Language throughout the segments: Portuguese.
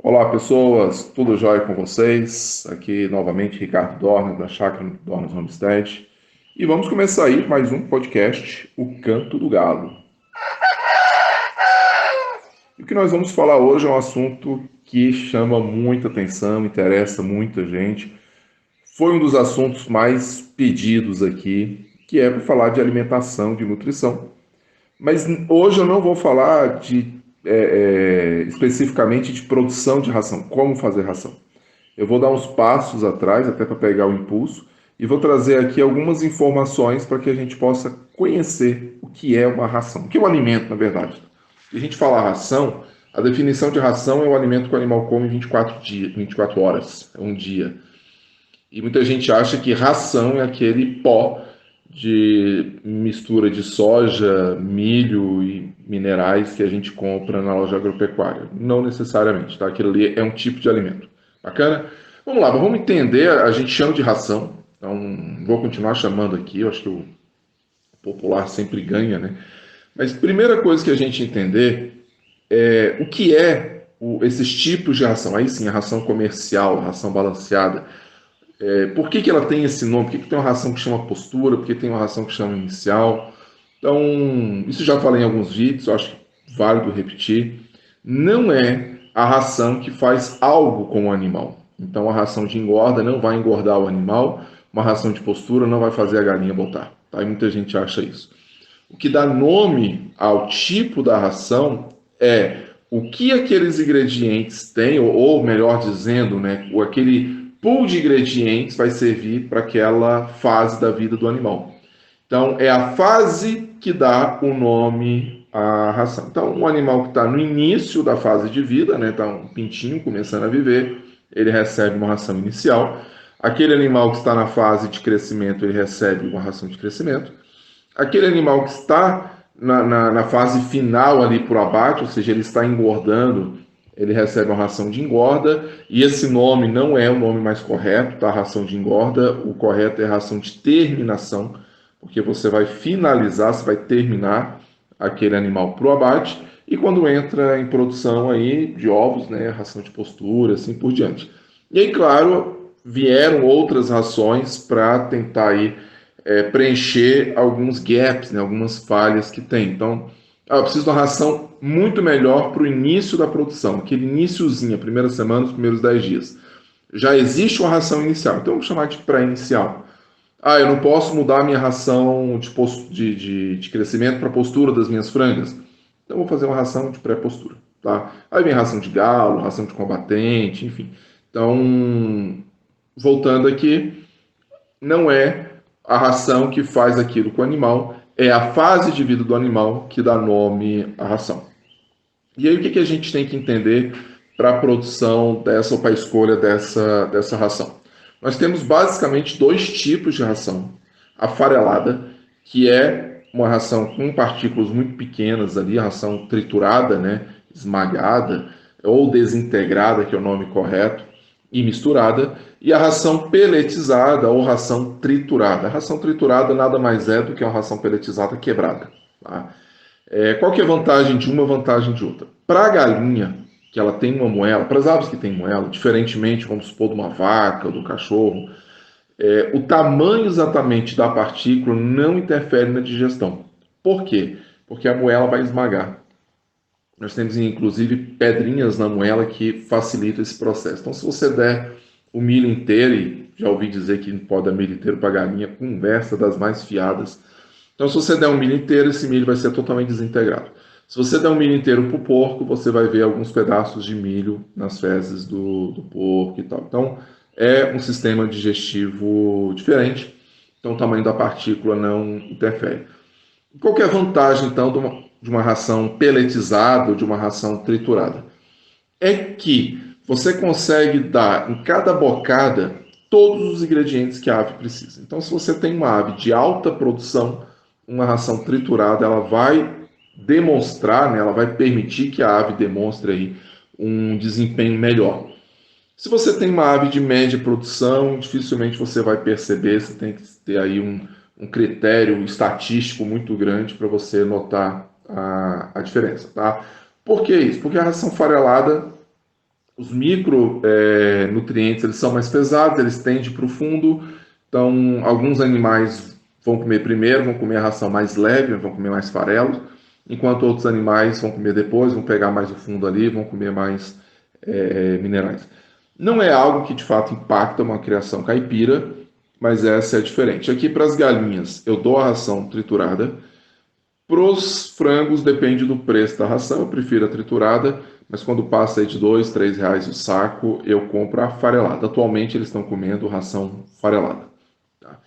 Olá, pessoas, tudo jóia com vocês? Aqui novamente Ricardo Dornas, da Chácara Dornas Homestead. E vamos começar aí mais um podcast, O Canto do Galo. E o que nós vamos falar hoje é um assunto que chama muita atenção, interessa muita gente. Foi um dos assuntos mais pedidos aqui, que é para falar de alimentação, de nutrição. Mas hoje eu não vou falar especificamente de produção de ração, como fazer ração. Eu vou dar uns passos atrás, até para pegar o impulso, e vou trazer aqui algumas informações para que a gente possa conhecer o que é uma ração, o que é um alimento, na verdade. Se a gente fala ração, a definição de ração é o alimento que o animal come 24 horas, é um dia. E muita gente acha que ração é aquele pó de mistura de soja, milho e minerais que a gente compra na loja agropecuária. Não necessariamente, tá? Aquilo ali é um tipo de alimento. Bacana? Vamos lá, vamos entender. A gente chama de ração, então vou continuar chamando aqui. Eu acho que o popular sempre ganha, né? Mas primeira coisa que a gente entender é o que é esses tipos de ração. Aí sim, a ração comercial, a ração balanceada. Por que ela tem esse nome? Por que tem uma ração que chama postura? Por que tem uma ração que chama inicial? Então, isso já falei em alguns vídeos, eu acho válido repetir. Não é a ração que faz algo com o animal. Então, a ração de engorda não vai engordar o animal, uma ração de postura não vai fazer a galinha botar. Tá? E muita gente acha isso. O que dá nome ao tipo da ração é o que aqueles ingredientes têm, ou melhor dizendo, né, aquele pool de ingredientes vai servir para aquela fase da vida do animal. Então, é a fase que dá o nome à ração. Então, um animal que está no início da fase de vida, né, está um pintinho começando a viver, ele recebe uma ração inicial. Aquele animal que está na fase de crescimento, ele recebe uma ração de crescimento. Aquele animal que está na fase final ali por abate, ou seja, ele está engordando, ele recebe uma ração de engorda, e esse nome não é o nome mais correto, tá? Ração de engorda, o correto é ração de terminação, porque você vai finalizar, você vai terminar aquele animal para o abate, e quando entra em produção aí de ovos, né, ração de postura, assim por diante. E aí, claro, vieram outras rações para tentar aí preencher alguns gaps, né, algumas falhas que tem. Então, eu preciso de uma ração muito melhor para o início da produção, aquele iníciozinho, a primeira semana, os primeiros 10 dias. Já existe uma ração inicial, então vamos chamar de pré-inicial. Ah, eu não posso mudar a minha ração de crescimento para a postura das minhas frangas. Então vou fazer uma ração de pré-postura. Tá? Aí vem ração de galo, ração de combatente, enfim. Então, voltando aqui, não é a ração que faz aquilo com o animal, é a fase de vida do animal que dá nome à ração. E aí o que a gente tem que entender para a produção dessa ou para a escolha dessa ração? Nós temos basicamente dois tipos de ração. A farelada, que é uma ração com partículas muito pequenas ali, a ração triturada, né, esmagada, ou desintegrada, que é o nome correto, e misturada, e a ração peletizada ou ração triturada. A ração triturada nada mais é do que uma ração peletizada quebrada. Tá? Qual que é a vantagem de uma, vantagem de outra? Para a galinha, que ela tem uma moela, para as aves que têm moela, diferentemente, vamos supor, de uma vaca ou do cachorro, o tamanho exatamente da partícula não interfere na digestão. Por quê? Porque a moela vai esmagar. Nós temos, inclusive, pedrinhas na moela que facilitam esse processo. Então, se você der o milho inteiro, e já ouvi dizer que não pode dar milho inteiro para galinha, conversa das mais fiadas. Então, se você der um milho inteiro, esse milho vai ser totalmente desintegrado. Se você der um milho inteiro para o porco, você vai ver alguns pedaços de milho nas fezes do porco e tal. Então, é um sistema digestivo diferente. Então, o tamanho da partícula não interfere. Qual que é a vantagem, então, de uma ração peletizada ou de uma ração triturada? É que você consegue dar em cada bocada todos os ingredientes que a ave precisa. Então, se você tem uma ave de alta produção, uma ração triturada, ela vai demonstrar, né, ela vai permitir que a ave demonstre aí um desempenho melhor. Se você tem uma ave de média produção, dificilmente você vai perceber, você tem que ter aí um critério estatístico muito grande para você notar a diferença, tá? Por que isso? Porque a ração farelada, Os micronutrientes eles são mais pesados, eles tendem para o fundo, então alguns animais vão comer primeiro, vão comer a ração mais leve, vão comer mais farelos, enquanto outros animais vão comer depois, vão pegar mais o fundo ali, vão comer mais minerais. Não é algo que de fato impacta uma criação caipira, mas essa é diferente. Aqui para as galinhas eu dou a ração triturada, para os frangos depende do preço da ração, eu prefiro a triturada, mas quando passa aí de R$ 2, R$ 3 o saco, eu compro a farelada. Atualmente eles estão comendo ração farelada. Tá?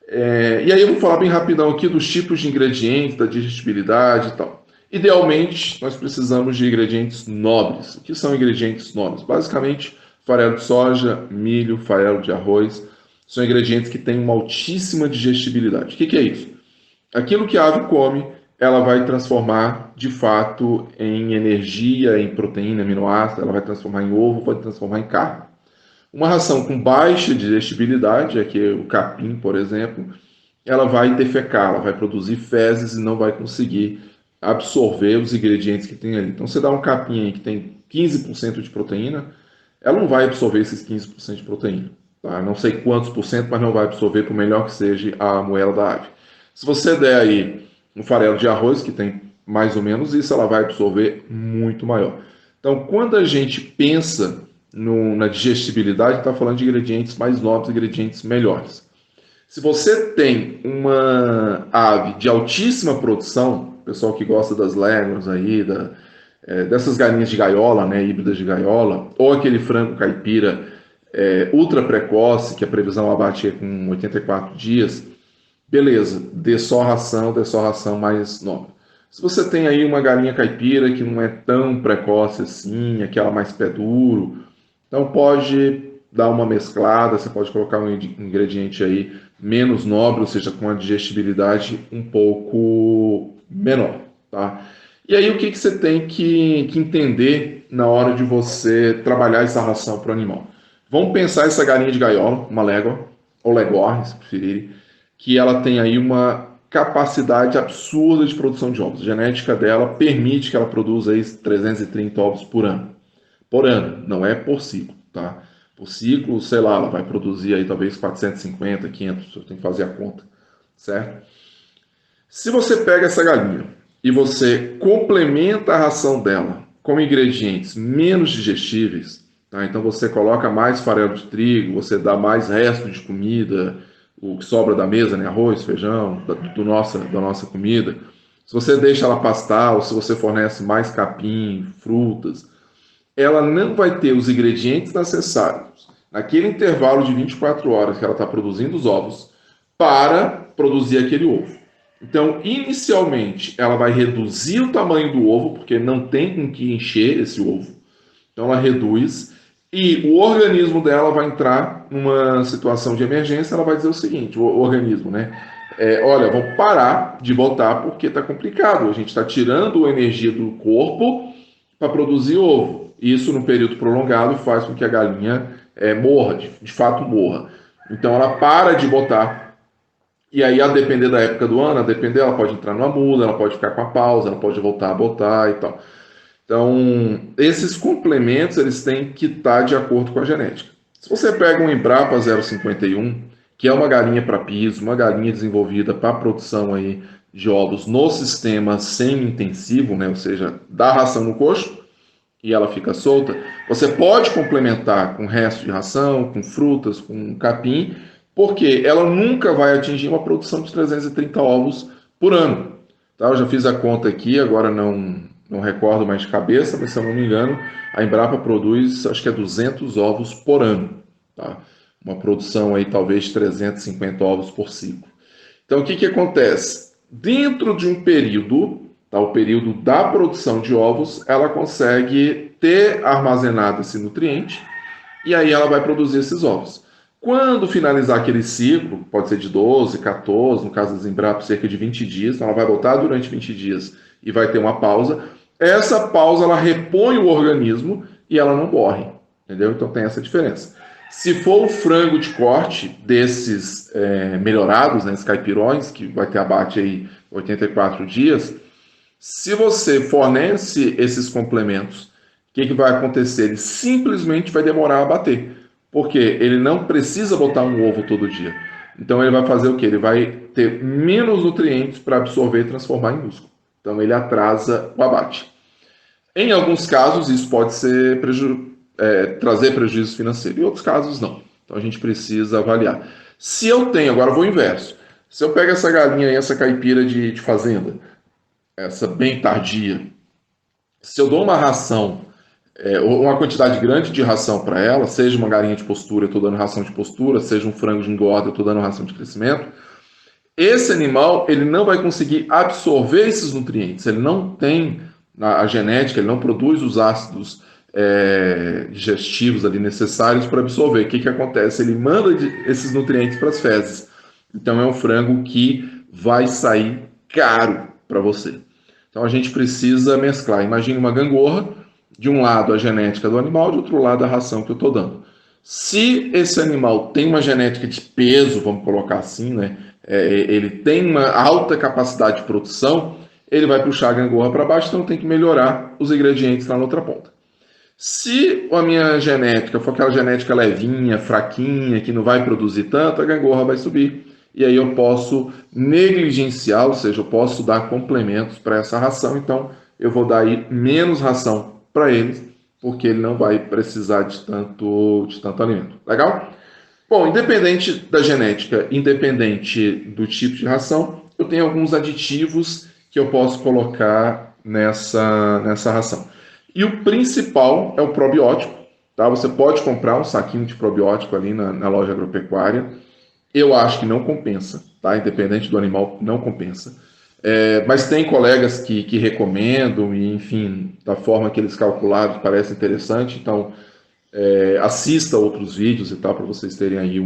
E aí eu vou falar bem rapidão aqui dos tipos de ingredientes, da digestibilidade e tal. Idealmente, nós precisamos de ingredientes nobres. O que são ingredientes nobres? Basicamente, farelo de soja, milho, farelo de arroz, são ingredientes que têm uma altíssima digestibilidade. O que é isso? Aquilo que a ave come, ela vai transformar de fato em energia, em proteína, aminoácido, ela vai transformar em ovo, pode transformar em carne. Uma ração com baixa digestibilidade, aqui o capim, por exemplo, ela vai defecar, ela vai produzir fezes e não vai conseguir absorver os ingredientes que tem ali. Então, você dá um capim aí que tem 15% de proteína, ela não vai absorver esses 15% de proteína. Tá? Não sei quantos por cento, mas não vai absorver, por melhor que seja a moela da ave. Se você der aí um farelo de arroz, que tem mais ou menos isso, ela vai absorver muito maior. Então, quando a gente pensa na digestibilidade, está falando de ingredientes mais nobres, ingredientes melhores. Se você tem uma ave de altíssima produção, pessoal que gosta das Leghorns aí, dessas galinhas de gaiola, né, híbridas de gaiola, ou aquele frango caipira ultra precoce, que a previsão abate com 84 dias, beleza, dê só ração mais nova. Se você tem aí uma galinha caipira que não é tão precoce assim, aquela mais pé duro, então pode dar uma mesclada, você pode colocar um ingrediente aí menos nobre, ou seja, com a digestibilidade um pouco menor, tá? E aí o que você tem que entender na hora de você trabalhar essa ração para o animal? Vamos pensar essa galinha de gaiola, uma Leghorn, ou Leghorn, se preferirem, que ela tem aí uma capacidade absurda de produção de ovos. A genética dela permite que ela produza aí 330 ovos por ano. Por ano, não é por ciclo, tá? Por ciclo, sei lá, ela vai produzir aí talvez 450, 500, eu tenho que fazer a conta, certo? Se você pega essa galinha e você complementa a ração dela com ingredientes menos digestíveis, tá? Então você coloca mais farelo de trigo, você dá mais resto de comida, o que sobra da mesa, né? Arroz, feijão, da nossa comida. Se você deixa ela pastar, ou se você fornece mais capim, frutas, ela não vai ter os ingredientes necessários naquele intervalo de 24 horas que ela está produzindo os ovos para produzir aquele ovo. Então, inicialmente, ela vai reduzir o tamanho do ovo, porque não tem com que encher esse ovo. Então, ela reduz e o organismo dela vai entrar numa situação de emergência. Ela vai dizer o seguinte: o organismo, né? Olha, vamos parar de botar porque está complicado. A gente está tirando a energia do corpo para produzir ovo. Isso, no período prolongado, faz com que a galinha morra, de fato morra. Então, ela para de botar. E aí, a depender da época do ano, ela pode entrar numa muda, ela pode ficar com a pausa, ela pode voltar a botar e tal. Então, esses complementos, eles têm que estar de acordo com a genética. Se você pega um Embrapa 051, que é uma galinha para piso, uma galinha desenvolvida para a produção aí de ovos no sistema semi-intensivo, né? Ou seja, dá ração no coxo e ela fica solta, você pode complementar com resto de ração, com frutas, com capim, porque ela nunca vai atingir uma produção de 330 ovos por ano. Tá? Eu já fiz a conta aqui, agora não recordo mais de cabeça, mas se eu não me engano, a Embrapa produz, acho que é 200 ovos por ano. Tá? Uma produção aí talvez de 350 ovos por ciclo. Então o que acontece? Dentro de um período, tá, o período da produção de ovos, ela consegue ter armazenado esse nutriente e aí ela vai produzir esses ovos. Quando finalizar aquele ciclo, pode ser de 12, 14, no caso das Embrapa, cerca de 20 dias, então ela vai botar durante 20 dias e vai ter uma pausa. Essa pausa, ela repõe o organismo e ela não morre, entendeu? Então tem essa diferença. Se for o frango de corte desses melhorados, né, esses caipirões, que vai ter abate aí 84 dias, se você fornece esses complementos que vai acontecer? Ele simplesmente vai demorar a bater, porque ele não precisa botar um ovo todo dia. Então ele vai fazer o quê? Ele vai ter menos nutrientes para absorver e transformar em músculo. Então ele atrasa o abate. Em alguns casos, isso pode ser trazer prejuízo financeiro, em outros casos, não. Então a gente precisa avaliar. Se eu tenho, agora eu vou inverso. Se eu pego essa galinha aí, essa caipira de fazenda, essa bem tardia, se eu dou uma ração, uma quantidade grande de ração para ela, seja uma galinha de postura, eu estou dando ração de postura, seja um frango de engorda, eu estou dando ração de crescimento, esse animal ele não vai conseguir absorver esses nutrientes, ele não tem a genética, ele não produz os ácidos digestivos ali necessários para absorver. O que acontece? Ele manda esses nutrientes para as fezes. Então é um frango que vai sair caro para você. Então a gente precisa mesclar. Imagine uma gangorra, de um lado a genética do animal, de outro lado a ração que eu estou dando. Se esse animal tem uma genética de peso, vamos colocar assim, né? Ele tem uma alta capacidade de produção, ele vai puxar a gangorra para baixo, então tem que melhorar os ingredientes lá na outra ponta. Se a minha genética for aquela genética levinha, fraquinha, que não vai produzir tanto, a gangorra vai subir. E aí eu posso negligenciar, ou seja, eu posso dar complementos para essa ração, então eu vou dar aí menos ração para eles, porque ele não vai precisar de tanto alimento. Legal? Bom, independente da genética, independente do tipo de ração, eu tenho alguns aditivos que eu posso colocar nessa ração. E o principal é o probiótico. Tá? Você pode comprar um saquinho de probiótico ali na loja agropecuária. Eu acho que não compensa, tá? Independente do animal, não compensa. Mas tem colegas que recomendam, e enfim, da forma que eles calcularam, parece interessante. Então, assista outros vídeos e tal, para vocês terem aí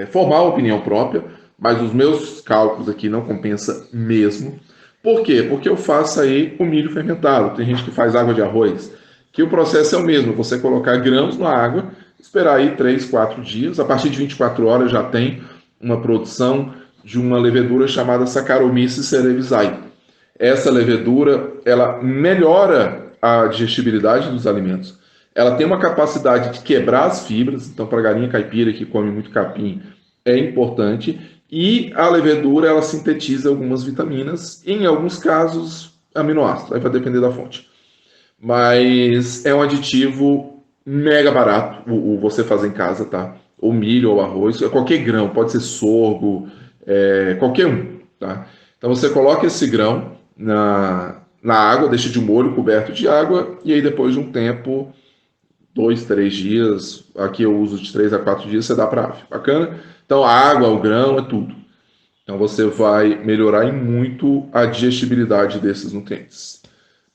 formar uma opinião própria, mas os meus cálculos aqui não compensa mesmo. Por quê? Porque eu faço aí o milho fermentado. Tem gente que faz água de arroz, que o processo é o mesmo, você colocar grãos na água, esperar aí 3, 4 dias, a partir de 24 horas já tem uma produção de uma levedura chamada Saccharomyces cerevisiae. Essa levedura, ela melhora a digestibilidade dos alimentos. Ela tem uma capacidade de quebrar as fibras, então para a galinha caipira que come muito capim é importante, e a levedura ela sintetiza algumas vitaminas, e em alguns casos aminoácidos, aí vai depender da fonte. Mas é um aditivo mega barato o você fazer em casa, tá? Ou milho ou arroz, qualquer grão, pode ser sorgo, qualquer um, tá? Então você coloca esse grão na água, deixa de molho coberto de água, e aí depois de um tempo 2, 3 dias, aqui eu uso de 3 a 4 dias, você dá para ave. Bacana? Então a água, o grão, é tudo. Então você vai melhorar em muito a digestibilidade desses nutrientes.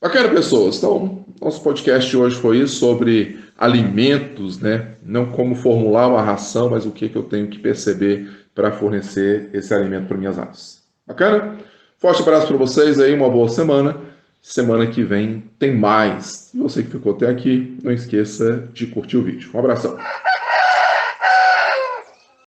Bacana, pessoas. Então, nosso podcast hoje foi isso, sobre alimentos, né? Não como formular uma ração, mas o que eu tenho que perceber para fornecer esse alimento para minhas aves. Bacana? Forte abraço para vocês aí, uma boa semana. Semana que vem tem mais. E você que ficou até aqui, não esqueça de curtir o vídeo. Um abração.